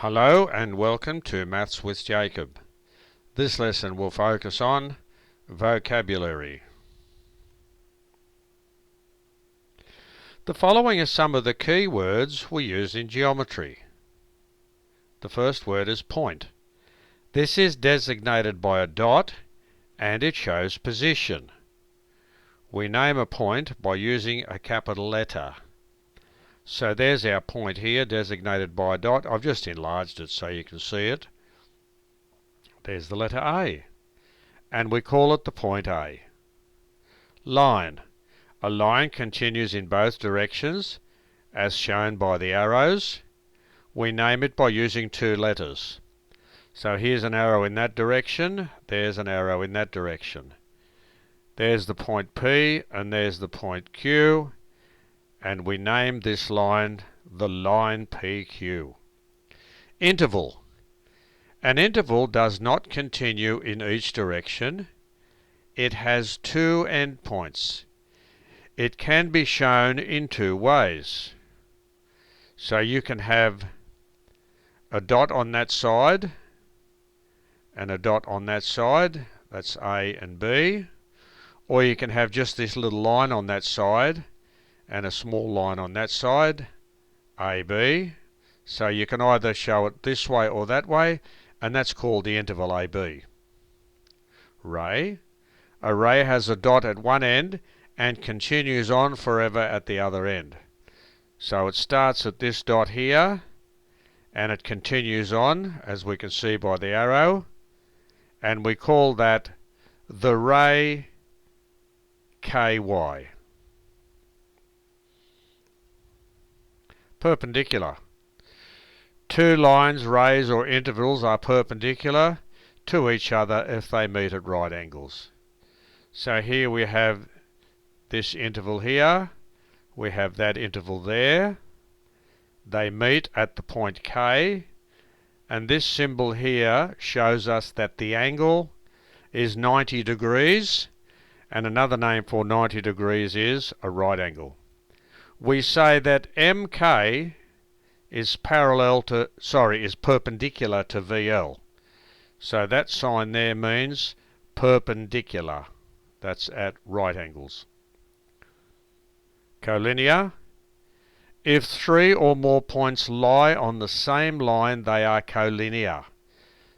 Hello and welcome to Maths with Jacob. This lesson will focus on vocabulary. The following are some of the key words we use in geometry. The first word is point. This is designated by a dot and it shows position. We name a point by using a capital letter. So there's our point here, designated by a dot. I've just enlarged it so you can see it. There's the letter A, and we call it the point A. Line. A line continues in both directions, as shown by the arrows. We name it by using two letters. So here's an arrow in that direction, there's an arrow in that direction. There's the point P, and there's the point Q. And we name this line the line PQ. Interval. An interval does not continue in each direction. It has two endpoints. It can be shown in two ways. So you can have a dot on that side and a dot on that side, that's A and B, or you can have just this little line on that side and a small line on that side, AB. So you can either show it this way or that way, and that's called the interval AB. Ray. A ray has a dot at one end and continues on forever at the other end. So it starts at this dot here, and it continues on, as we can see by the arrow, and we call that the ray KY. Perpendicular. Two lines, rays or intervals are perpendicular to each other if they meet at right angles. So here we have this interval here, we have that interval there. They meet at the point K, and this symbol here shows us that the angle is 90 degrees, and another name for 90 degrees is a right angle. We say that MK is perpendicular to VL. So that sign there means perpendicular. That's at right angles. Collinear. If three or more points lie on the same line, they are collinear.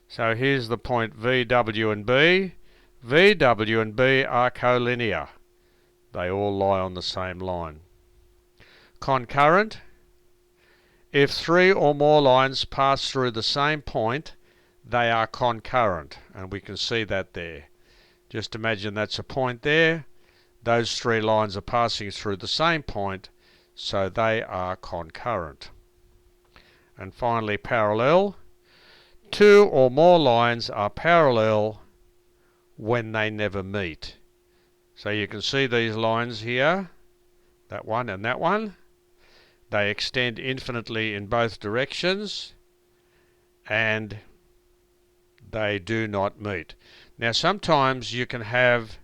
So here's the point V, W and B. V, W and B are collinear. They all lie on the same line. Concurrent. If three or more lines pass through the same point, they are concurrent, and we can see that there. Just imagine that's a point there. Those three lines are passing through the same point, so they are concurrent. And finally, parallel. Two or more lines are parallel when they never meet. So you can see these lines here, that one and that one. They extend infinitely in both directions, and they do not meet. Now sometimes you can have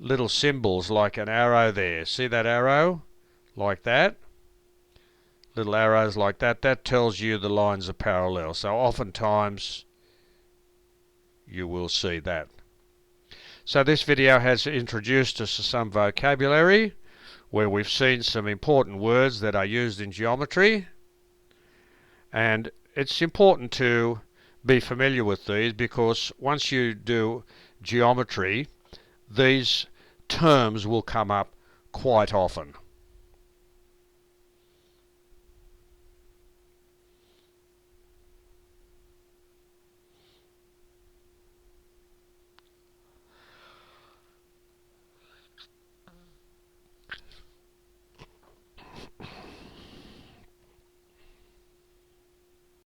little symbols like an arrow there. See that arrow? Like that. Little arrows like that. That tells you the lines are parallel. So oftentimes you will see that. So this video has introduced us to some vocabulary, where we've seen some important words that are used in geometry, and it's important to be familiar with these because once you do geometry, these terms will come up quite often.